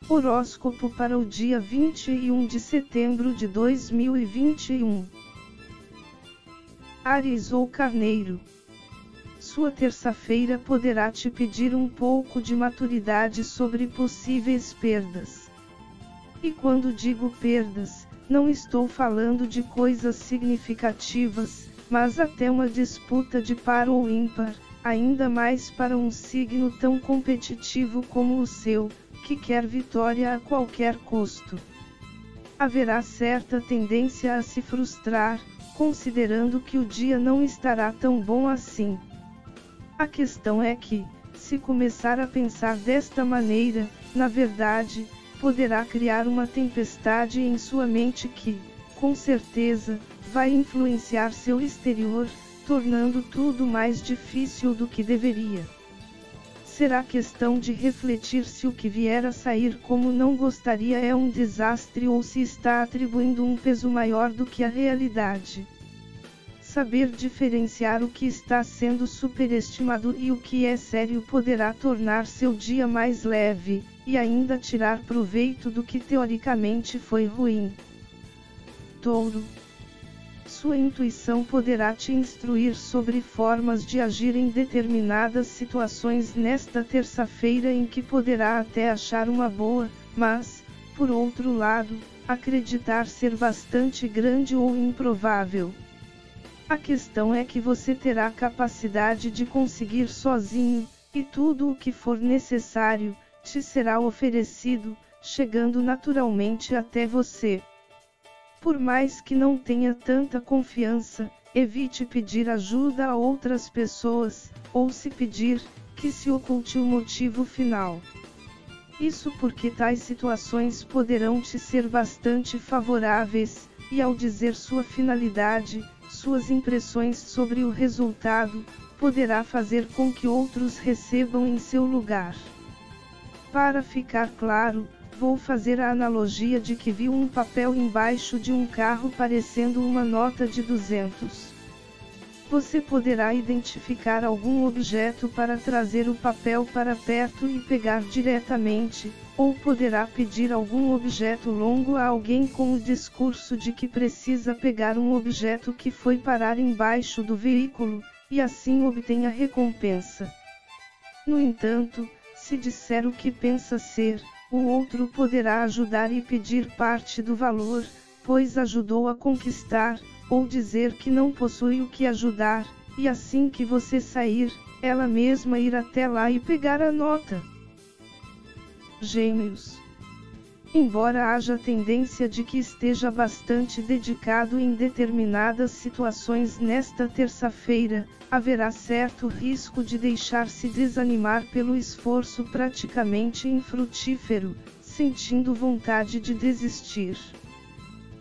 Horóscopo para o dia 21 de setembro de 2021. Áries ou Carneiro. Sua terça-feira poderá te pedir um pouco de maturidade sobre possíveis perdas. E quando digo perdas, não estou falando de coisas significativas, mas até uma disputa de par ou ímpar, ainda mais para um signo tão competitivo como o seu, que quer vitória a qualquer custo. Haverá certa tendência a se frustrar, considerando que o dia não estará tão bom assim. A questão é que, se começar a pensar desta maneira, na verdade, poderá criar uma tempestade em sua mente que, com certeza, vai influenciar seu exterior, tornando tudo mais difícil do que deveria. Será questão de refletir se o que vier a sair como não gostaria é um desastre ou se está atribuindo um peso maior do que a realidade. Saber diferenciar o que está sendo superestimado e o que é sério poderá tornar seu dia mais leve, e ainda tirar proveito do que teoricamente foi ruim. Touro. Sua intuição poderá te instruir sobre formas de agir em determinadas situações nesta terça-feira em que poderá até achar uma boa, mas, por outro lado, acreditar ser bastante grande ou improvável. A questão é que você terá capacidade de conseguir sozinho, e tudo o que for necessário, te será oferecido, chegando naturalmente até você. Por mais que não tenha tanta confiança, evite pedir ajuda a outras pessoas, ou se pedir, que se oculte o motivo final. Isso porque tais situações poderão te ser bastante favoráveis, e ao dizer sua finalidade, suas impressões sobre o resultado, poderá fazer com que outros recebam em seu lugar. Para ficar claro, vou fazer a analogia de que viu um papel embaixo de um carro parecendo uma nota de 200. Você poderá identificar algum objeto para trazer o papel para perto e pegar diretamente, ou poderá pedir algum objeto longo a alguém com o discurso de que precisa pegar um objeto que foi parar embaixo do veículo, e assim obtém a recompensa. No entanto, se disser o que pensa ser, o outro poderá ajudar e pedir parte do valor, pois ajudou a conquistar, ou dizer que não possui o que ajudar, e assim que você sair, ela mesma ir até lá e pegar a nota. Gêmeos. Embora haja tendência de que esteja bastante dedicado em determinadas situações nesta terça-feira, haverá certo risco de deixar-se desanimar pelo esforço praticamente infrutífero, sentindo vontade de desistir.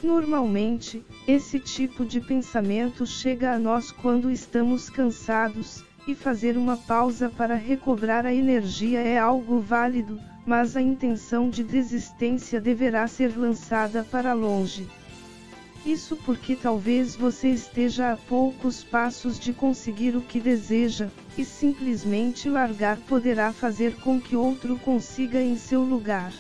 Normalmente, esse tipo de pensamento chega a nós quando estamos cansados, e fazer uma pausa para recobrar a energia é algo válido, mas a intenção de desistência deverá ser lançada para longe. Isso porque talvez você esteja a poucos passos de conseguir o que deseja, e simplesmente largar poderá fazer com que outro consiga em seu lugar.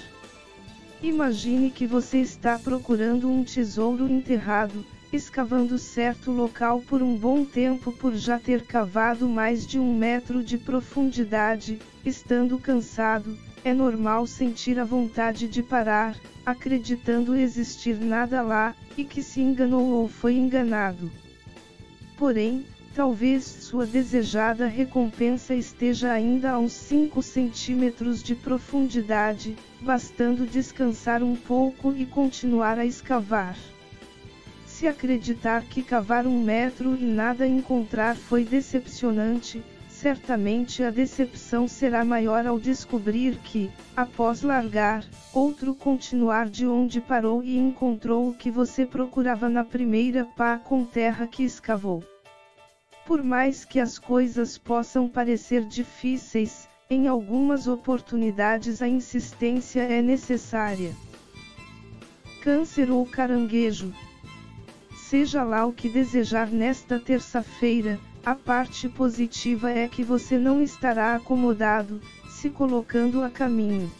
Imagine que você está procurando um tesouro enterrado, escavando certo local por um bom tempo por já ter cavado mais de 1 metro de profundidade, estando cansado. É normal sentir a vontade de parar, acreditando existir nada lá, e que se enganou ou foi enganado. Porém, talvez sua desejada recompensa esteja ainda a uns 5 centímetros de profundidade, bastando descansar um pouco e continuar a escavar. Se acreditar que cavar 1 metro e nada encontrar foi decepcionante, certamente a decepção será maior ao descobrir que, após largar, outro continuar de onde parou e encontrou o que você procurava na primeira pá com terra que escavou. Por mais que as coisas possam parecer difíceis, em algumas oportunidades a insistência é necessária. Câncer ou Caranguejo. Seja lá o que desejar nesta terça-feira, a parte positiva é que você não estará acomodado, se colocando a caminho.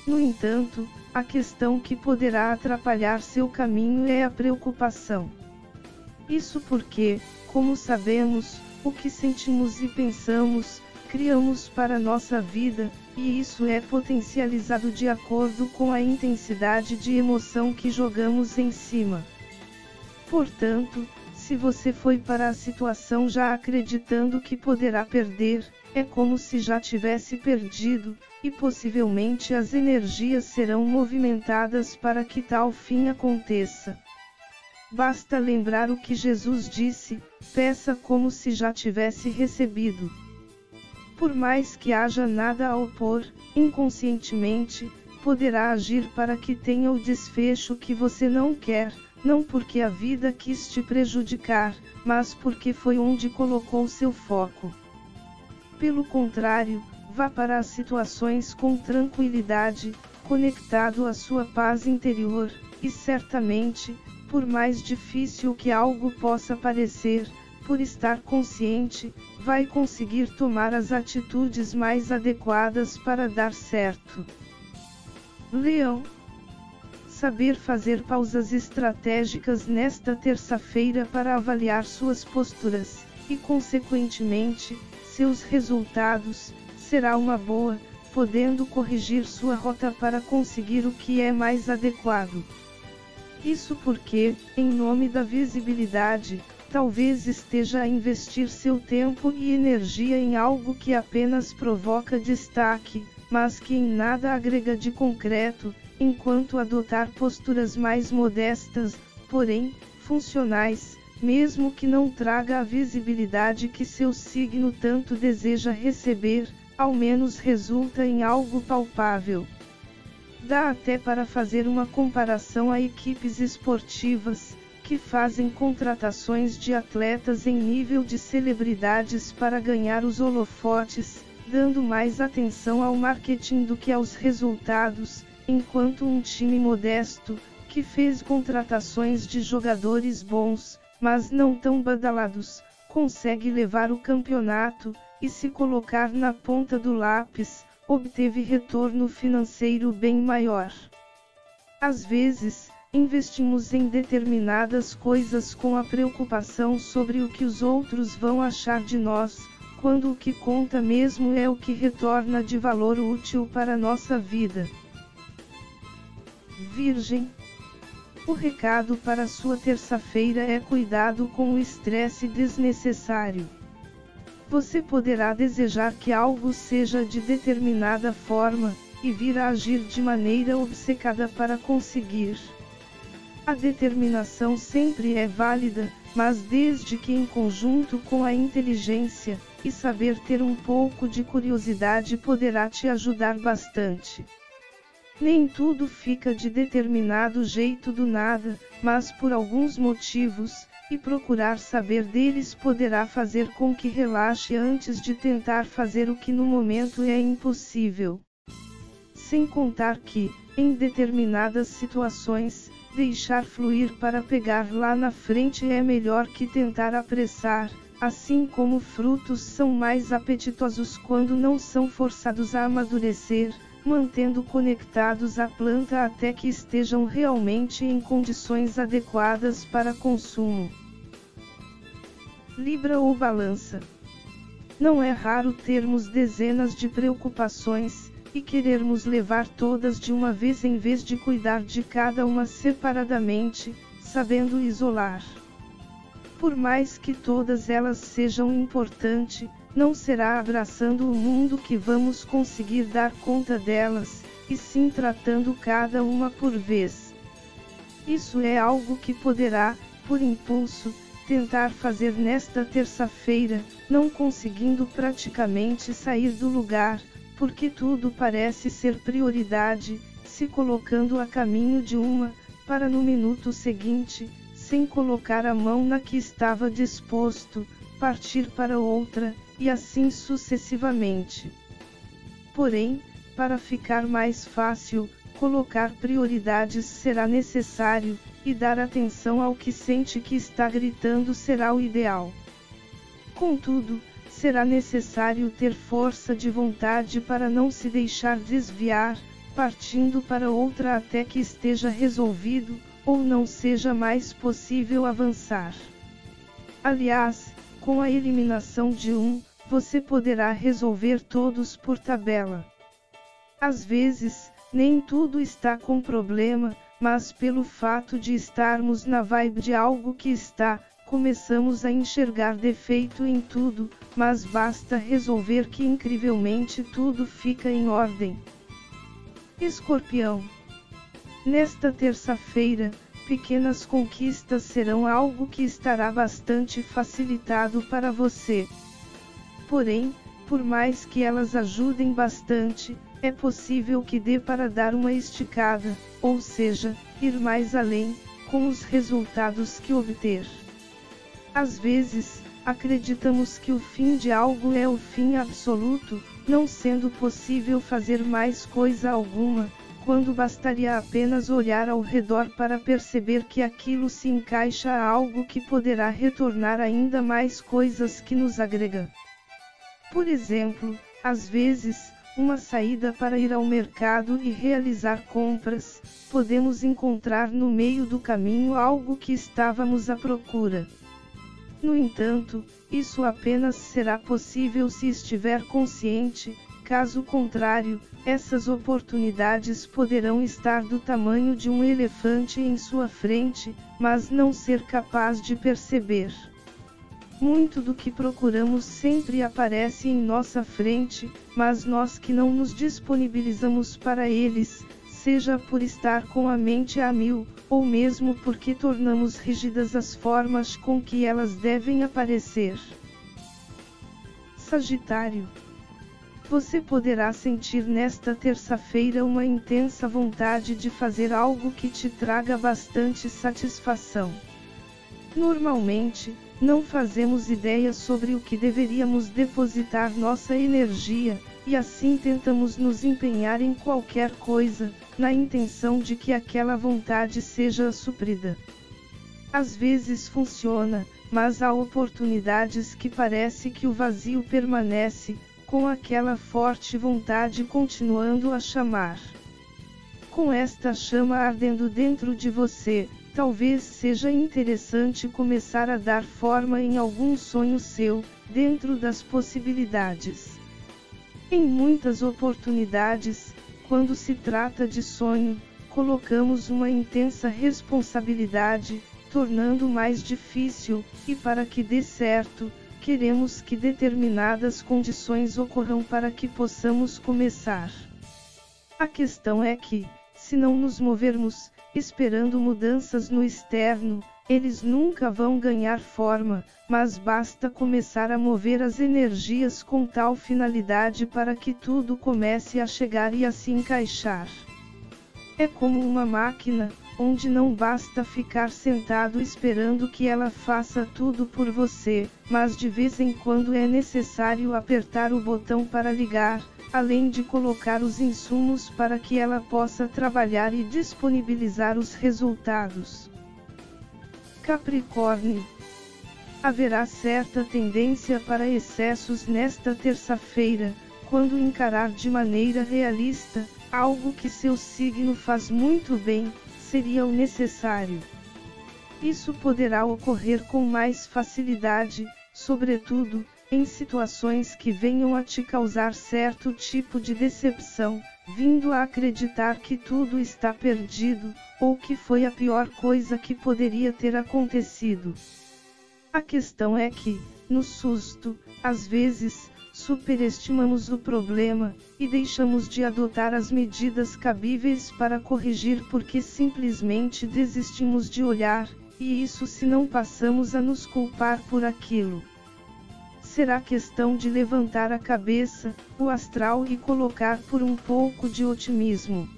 No entanto, a questão que poderá atrapalhar seu caminho é a preocupação. Isso porque, como sabemos, o que sentimos e pensamos, criamos para nossa vida, e isso é potencializado de acordo com a intensidade de emoção que jogamos em cima. Portanto, se você foi para a situação já acreditando que poderá perder, é como se já tivesse perdido, e possivelmente as energias serão movimentadas para que tal fim aconteça. Basta lembrar o que Jesus disse: peça como se já tivesse recebido. Por mais que haja nada a opor, inconscientemente, poderá agir para que tenha o desfecho que você não quer, não porque a vida quis te prejudicar, mas porque foi onde colocou seu foco. Pelo contrário, vá para as situações com tranquilidade, conectado à sua paz interior, e certamente, por mais difícil que algo possa parecer, por estar consciente, vai conseguir tomar as atitudes mais adequadas para dar certo. Leão. Saber fazer pausas estratégicas nesta terça-feira para avaliar suas posturas, e consequentemente, seus resultados, será uma boa, podendo corrigir sua rota para conseguir o que é mais adequado. Isso porque, em nome da visibilidade, talvez esteja a investir seu tempo e energia em algo que apenas provoca destaque, mas que em nada agrega de concreto, enquanto adotar posturas mais modestas, porém, funcionais, mesmo que não traga a visibilidade que seu signo tanto deseja receber, ao menos resulta em algo palpável. Dá até para fazer uma comparação a equipes esportivas, que fazem contratações de atletas em nível de celebridades para ganhar os holofotes, dando mais atenção ao marketing do que aos resultados, enquanto um time modesto, que fez contratações de jogadores bons, mas não tão badalados, consegue levar o campeonato, e se colocar na ponta do lápis, obteve retorno financeiro bem maior. Às vezes, investimos em determinadas coisas com a preocupação sobre o que os outros vão achar de nós, quando o que conta mesmo é o que retorna de valor útil para nossa vida. Virgem. O recado para sua terça-feira é cuidado com o estresse desnecessário. Você poderá desejar que algo seja de determinada forma, e vir a agir de maneira obcecada para conseguir. A determinação sempre é válida, mas desde que em conjunto com a inteligência, e saber ter um pouco de curiosidade poderá te ajudar bastante. Nem tudo fica de determinado jeito do nada, mas por alguns motivos, e procurar saber deles poderá fazer com que relaxe antes de tentar fazer o que no momento é impossível. Sem contar que, em determinadas situações, deixar fluir para pegar lá na frente é melhor que tentar apressar, assim como frutos são mais apetitosos quando não são forçados a amadurecer, mantendo conectados à planta até que estejam realmente em condições adequadas para consumo. Libra ou Balança. Não é raro termos dezenas de preocupações, e querermos levar todas de uma vez em vez de cuidar de cada uma separadamente, sabendo isolar. Por mais que todas elas sejam importantes, não será abraçando o mundo que vamos conseguir dar conta delas, e sim tratando cada uma por vez. Isso é algo que poderá, por impulso, tentar fazer nesta terça-feira, não conseguindo praticamente sair do lugar, porque tudo parece ser prioridade, se colocando a caminho de uma, para no minuto seguinte, sem colocar a mão na que estava disposto, partir para outra, e assim sucessivamente. Porém, para ficar mais fácil, colocar prioridades será necessário, e dar atenção ao que sente que está gritando será o ideal. Contudo, será necessário ter força de vontade para não se deixar desviar, partindo para outra até que esteja resolvido, ou não seja mais possível avançar. Aliás, com a eliminação de um, você poderá resolver todos por tabela. Às vezes, nem tudo está com problema, mas pelo fato de estarmos na vibe de algo que está, começamos a enxergar defeito em tudo, mas basta resolver que incrivelmente tudo fica em ordem. Escorpião. Nesta terça-feira, pequenas conquistas serão algo que estará bastante facilitado para você. Porém, por mais que elas ajudem bastante, é possível que dê para dar uma esticada, ou seja, ir mais além, com os resultados que obter. Às vezes, acreditamos que o fim de algo é o fim absoluto, não sendo possível fazer mais coisa alguma, quando bastaria apenas olhar ao redor para perceber que aquilo se encaixa a algo que poderá retornar ainda mais coisas que nos agrega. Por exemplo, às vezes, uma saída para ir ao mercado e realizar compras, podemos encontrar no meio do caminho algo que estávamos à procura. No entanto, isso apenas será possível se estiver consciente, caso contrário, essas oportunidades poderão estar do tamanho de um elefante em sua frente, mas não ser capaz de perceber. Muito do que procuramos sempre aparece em nossa frente, mas nós que não nos disponibilizamos para eles, seja por estar com a mente a mil, ou mesmo porque tornamos rígidas as formas com que elas devem aparecer. Sagitário. Você poderá sentir nesta terça-feira uma intensa vontade de fazer algo que te traga bastante satisfação. Normalmente, não fazemos ideia sobre o que deveríamos depositar nossa energia, e assim tentamos nos empenhar em qualquer coisa, na intenção de que aquela vontade seja suprida. Às vezes funciona, mas há oportunidades que parece que o vazio permanece, com aquela forte vontade continuando a chamar. Com esta chama ardendo dentro de você, talvez seja interessante começar a dar forma em algum sonho seu, dentro das possibilidades. Em muitas oportunidades, quando se trata de sonho, colocamos uma intensa responsabilidade, tornando mais difícil, e para que dê certo, queremos que determinadas condições ocorram para que possamos começar. A questão é que, se não nos movermos, esperando mudanças no externo, eles nunca vão ganhar forma, mas basta começar a mover as energias com tal finalidade para que tudo comece a chegar e a se encaixar. É como uma máquina, onde não basta ficar sentado esperando que ela faça tudo por você, mas de vez em quando é necessário apertar o botão para ligar, além de colocar os insumos para que ela possa trabalhar e disponibilizar os resultados. Capricórnio. Haverá certa tendência para excessos nesta terça-feira, quando encarar de maneira realista, algo que seu signo faz muito bem, seria o necessário. Isso poderá ocorrer com mais facilidade, sobretudo, em situações que venham a te causar certo tipo de decepção, vindo a acreditar que tudo está perdido, ou que foi a pior coisa que poderia ter acontecido. A questão é que, no susto, às vezes, superestimamos o problema, e deixamos de adotar as medidas cabíveis para corrigir porque simplesmente desistimos de olhar, e isso se não passamos a nos culpar por aquilo. Será questão de levantar a cabeça, o astral e colocar por um pouco de otimismo.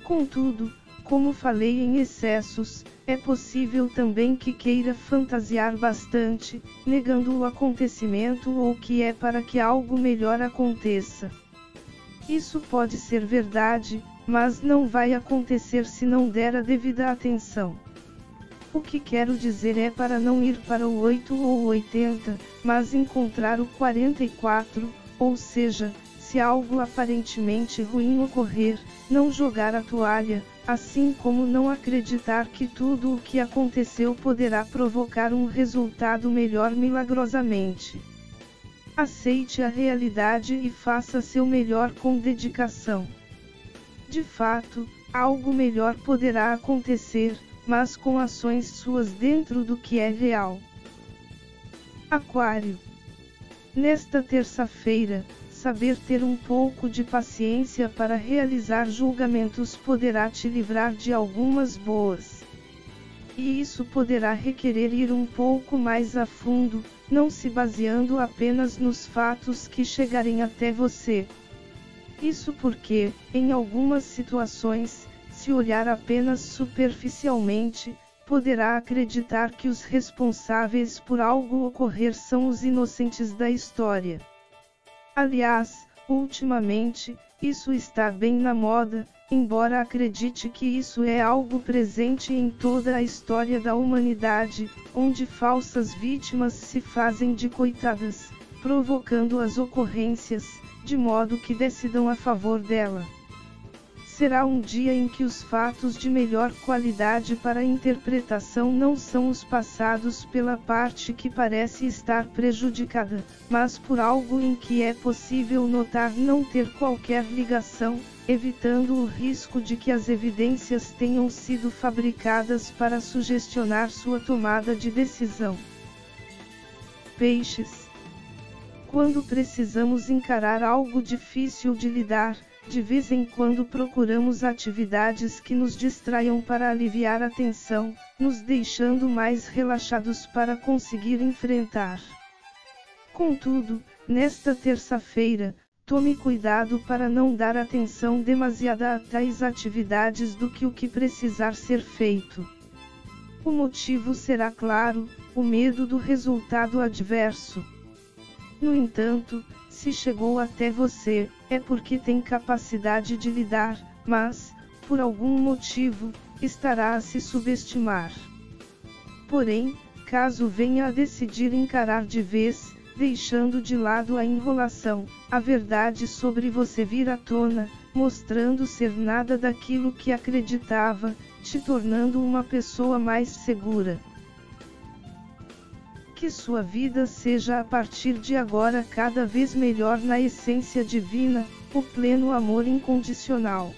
Contudo, como falei em excessos, é possível também que queira fantasiar bastante, negando o acontecimento ou o que é para que algo melhor aconteça. Isso pode ser verdade, mas não vai acontecer se não der a devida atenção. O que quero dizer é para não ir para o 8 ou 80, mas encontrar o 44, ou seja, se algo aparentemente ruim ocorrer, não jogar a toalha, assim como não acreditar que tudo o que aconteceu poderá provocar um resultado melhor milagrosamente. Aceite a realidade e faça seu melhor com dedicação. De fato, algo melhor poderá acontecer, mas com ações suas dentro do que é real. Aquário. Nesta terça-feira, saber ter um pouco de paciência para realizar julgamentos poderá te livrar de algumas boas. E isso poderá requerer ir um pouco mais a fundo, não se baseando apenas nos fatos que chegarem até você. Isso porque, em algumas situações, se olhar apenas superficialmente, poderá acreditar que os responsáveis por algo ocorrer são os inocentes da história. Aliás, ultimamente, isso está bem na moda, embora acredite que isso é algo presente em toda a história da humanidade, onde falsas vítimas se fazem de coitadas, provocando as ocorrências, de modo que decidam a favor dela. Será um dia em que os fatos de melhor qualidade para a interpretação não são os passados pela parte que parece estar prejudicada, mas por algo em que é possível notar não ter qualquer ligação, evitando o risco de que as evidências tenham sido fabricadas para sugestionar sua tomada de decisão. Peixes. Quando precisamos encarar algo difícil de lidar, de vez em quando procuramos atividades que nos distraiam para aliviar a tensão, nos deixando mais relaxados para conseguir enfrentar. Contudo, nesta terça-feira, tome cuidado para não dar atenção demasiada a tais atividades do que o que precisar ser feito. O motivo será claro, o medo do resultado adverso. No entanto, se chegou até você, é porque tem capacidade de lidar, mas, por algum motivo, estará a se subestimar. Porém, caso venha a decidir encarar de vez, deixando de lado a enrolação, a verdade sobre você vir à tona, mostrando ser nada daquilo que acreditava, te tornando uma pessoa mais segura. Que sua vida seja a partir de agora cada vez melhor na essência divina, o pleno amor incondicional.